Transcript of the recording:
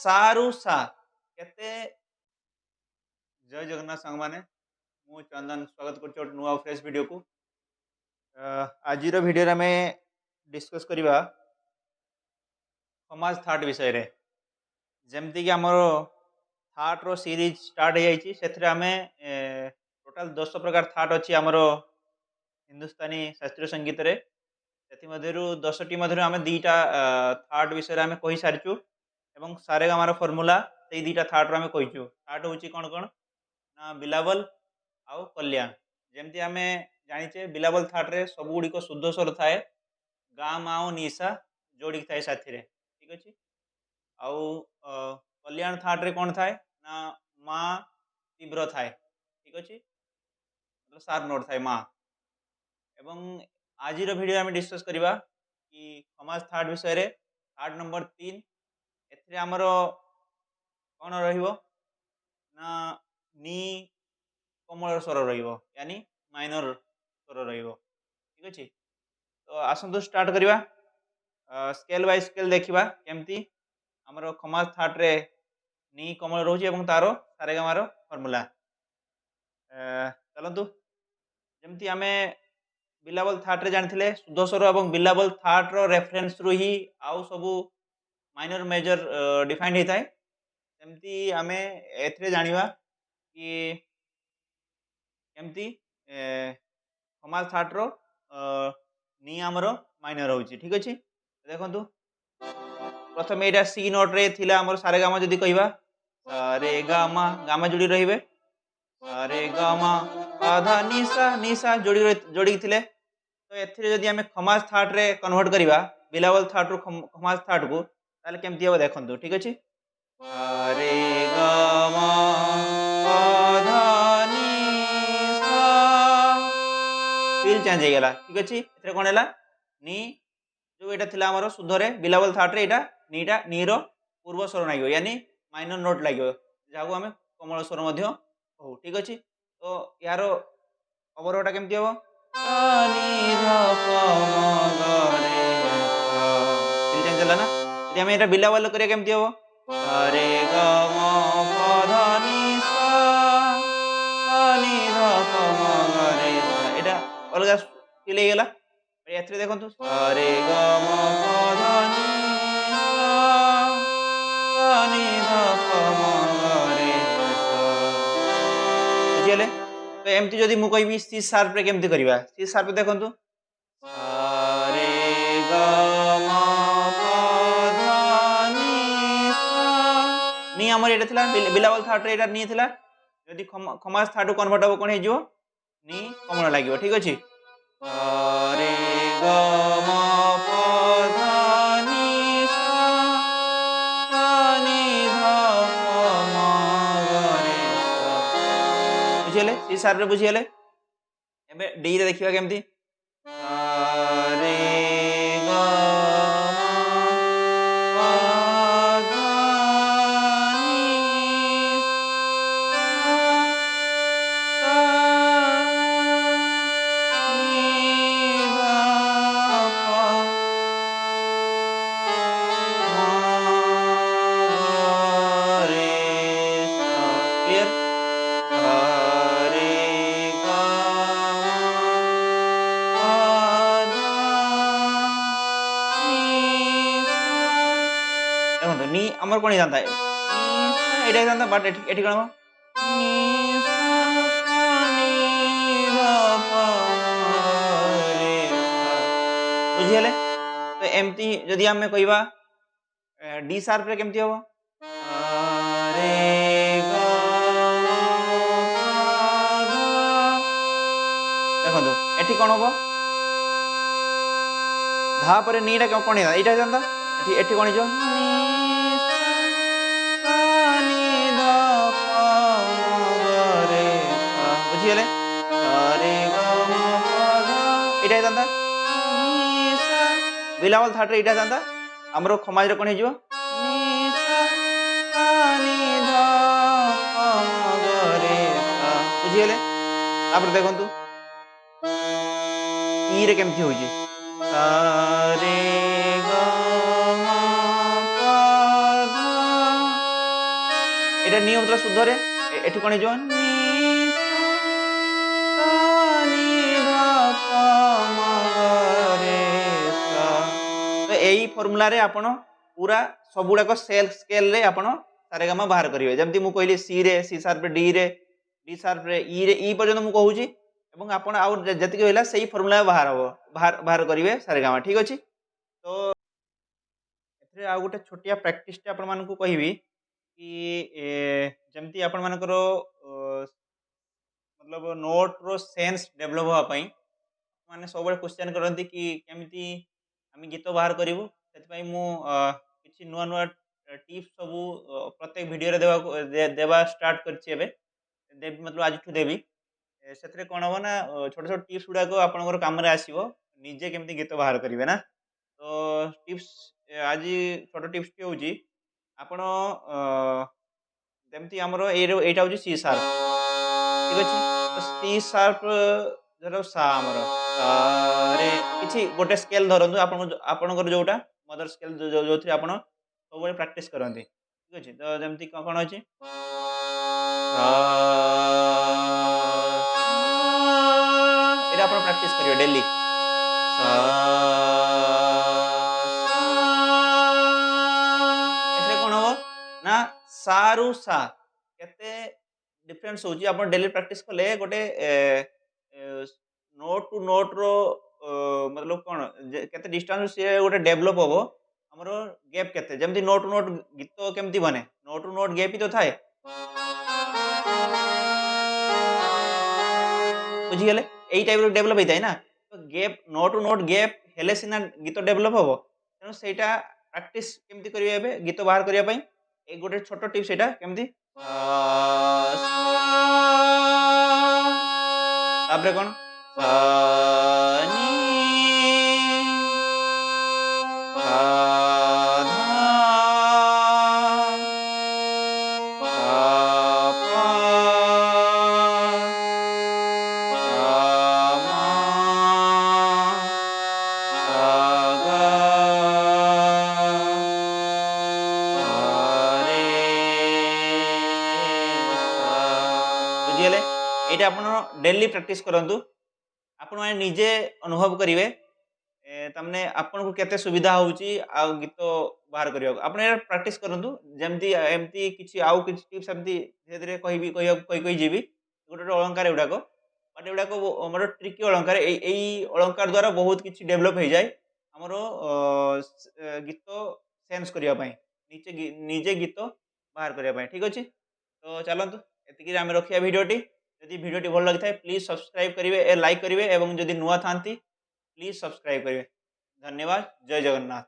सारू सा केते जय जगन्नाथ सांग माने मु चंदन स्वागत करछु नुआ फ्रेश वीडियो को आज वीडियो रे हमें डिस्कस करबा समाज थाट विषय रे जेमती कि हमर थाट रो सीरीज स्टार्ट हो जाइछि सेथरे हमें टोटल 200 प्रकार थाट अछि हमर हिंदुस्तानी शास्त्रीय संगीत रे सेथि मध्यरु 10 टी मध्यरु हमें दीटा थाट विषय रे हमें कहि सारिछु एवं सारेगामार फॉर्मूला से दीटा थाट रो हमें कहिछु थाट होछि कोन कोन ना बिलावल आउ कल्याण जेमती आमे जानिचे बिलावल थाट रे सब गुडी को शुद्ध स्वर थाए गा माओ निशा जोड़ी थाए साथी रे ठीक अछि आउ कल्याण थाट रे कोन थाए ना मा तीव्र थाए ठीक अछि मतलब शार्प नोट थाए मा एवं आज वीडियो आमे डिस्कस करबा कि समाज थाट विषय रे थाट नंबर 3 एथरे हमर कोन रहिबो ना नी कोमल स्वर रहिबो यानी माइनर स्वर रहिबो ठीक अछि तो आसंतु स्टार्ट करबा स्केल बाय स्केल देखिबा केमती हमर खमाज थाट रे नी कोमल रहउची एवं तारो सारेगामार फार्मूला चलंतु जेमती आमे बिलावल थाट रे जानिथिले शुद्ध स्वर एवं बिलावल थाट रो रेफरेंस रु ही आउ सबु माइनर मेजर डिफाइंड हेताय सेमती आमे एथरे जानिबा कि केमती समाज थाट रो नी हमर माइनर होची ठीक अछि देखंतु प्रथम एटा सी नोट रे थिला हमर सारेगामा जदी कहिबा रे गामा गामा जोड़ी रहिबे रे गामा आधा निशा निशा जोड़ी थिले तो एथिरे जदी हमें खमाज थाट रे कन्वर्ट करिबा बिलावल थाट रो खमाज थाट को ताले केमती हो देखंतु ठीक अछि रे गामा आधा निशा फील चेंज हे गेला ठीक अछि एथिरे कोन हैला नी जो एटा थिला हमर शुद्ध रे बिलावल थाट रे एटा नीटा नीरो पूर्व स्वर नागियो यानी माइनर नोट लागियो जाको हमें कोमल स्वर मध्य हो ठीक अछि तो यारो अवरोहटा केमती हो नी ध प म ग रे सा चेंज होला ना यदि हमें एटा बिलावल करिया केमती हो रे ग म प ध नि सा नी ध प म ग रे सा एटा अलगा फील हे गेला एथरे देखंतु रे ग म प ध नि सा नी ध प म ग रे सा बुझिले तो एमती जदी मु कहबी सी शार्प रे केमती करबा सी शार्प देखंतु रे ग म प ध नि सा नी हमर एटा थिला बिलावल थाट रे एटा नी थिला जदी खमाज थाट कन्वर्ट हो कोन हे जो नी कमल लागियो ठीक अछि रे ग म प ध नि सा नी ध प म ग रे सा बुझिले सी शार्प रे बुझिले एबे डी रे देखिबा केमती रे ग म प ध नि सा नी ध प म रे सा क्लियर रे ग म प ध नि सा देखो नी हमर कोन जानता है नी सा एटा जानता बट एठी कोन नी सा सा नी ध प म रे सा बुझिले तो एमती जदी हमें कहिबा डी शार्प रे केमती हो रे ग म प ध देखंतु एठी कोन होबो धा परे नीटा कोन हे एटा जानता एठी कोन जो नी सा नी ध प म ग रे सा बुझिले रे ग म प ध एटा जानता नी सा बिलावल थाट रे एटा जानता हमरो खमाज रे कोन हे जो नी सा सा नी ध प म ग रे सा बुझिले तापर देखंतु ई रे केमती होजी सा रे ग म प ध रे नी मतलब शुद्ध रे एठी कोन जो नी सा नी धा पा मा रे सा। तो एई फार्मूला रे आपण पूरा सबुडा को स्केल रे आपण सारेगामा बाहर करिवे। जेमति मु कहली सी रे सी शार्प रे डी शार्प रे ई पर्यंत मु कहूची एवं आपण आउ जतिक होला सेही फार्मूला बाहर हबो बाहर करिवे सारेगामा। ठीक अछि। तो एथरे आ गोटे छोटिया प्रैक्टिस टे आपण मानकु कहिबी कि जेमति आपण मानकर मतलब नोट रो सेंस डेवलप होआ पई माने सब क्वेश्चन करती कि केमिति आम गीत बाहर करूँ से किसी नुआ नुआ टिप्स सब प्रत्येक वीडियो देवा स्टार्ट कर मतलब आज देवी से कौन हम ना छोट छोट टिप्स गुड़ाक आपंकर कम आसो निजे केमती गीत बाहर करेंगे ना। तो टिप्स आज छोट टिप्स टी हूँ आपण जमती आमर यहाँ हूँ सी शार्प। ठीक अच्छे। तो सी शार्प धर सा आमर रे किसी गोटे स्केल धरतु आपणकर जोटा मदर स्केल जो थी आप सब प्राक्ट करते। ठीक अच्छे। तो जमती कौन अच्छे ये आप प्राक्ट करेंगे डेली कौन हम ना सारू सा केते डिफरेंस होची आप डेली प्रैक्टिस कले गोटे नोट टू नोट रो मतलब कौन केते डिस्टेंस से गोटे डेवलप होबो हमरो गैप केते जेमति नोट टू नोट गीत केमति बने नोट टू नोट गैप ही तो थाए बुझी गेले एई टाइप रो डेवलप होई थाए ना। तो gap note to note gap हेले सिना गीत डेवलप होबो तेनो सेटा प्रैक्टिस केमति करिवे एबे गीत बाहर करिया पई एक गोटे छोट टिप सेटा केमति तापरे कौन बुझीगले ये आप डेली प्रैक्टिस करंतु आपण माने निजे अनुभव करिवे तमने आपन को केते सुविधा होउची आ गीत बाहर करियो आपण यार प्रैक्टिस करंतु जेमती एमती किछि आउ किछि टिप्स एमती धीरे धीरे कहिबी कहि जीवी गोटे अलंकार एडाको बट एडाको हमर ट्रिकी अलंकार एई अलंकार द्वारा बहुत किछि डेवलप हो जाय हमर गीत सेंस करिया पई निजे गीत बाहर करिया पई। ठीक अछि। तो चलंतु एतिकी आम रखिया वीडियोटी यदि वीडियोटी भल लगी था प्लीज सब्सक्राइब करेंगे लाइक करेंगे और जदि नुआ था प्लीज सब्सक्राइब करेंगे। धन्यवाद। जय जगन्नाथ।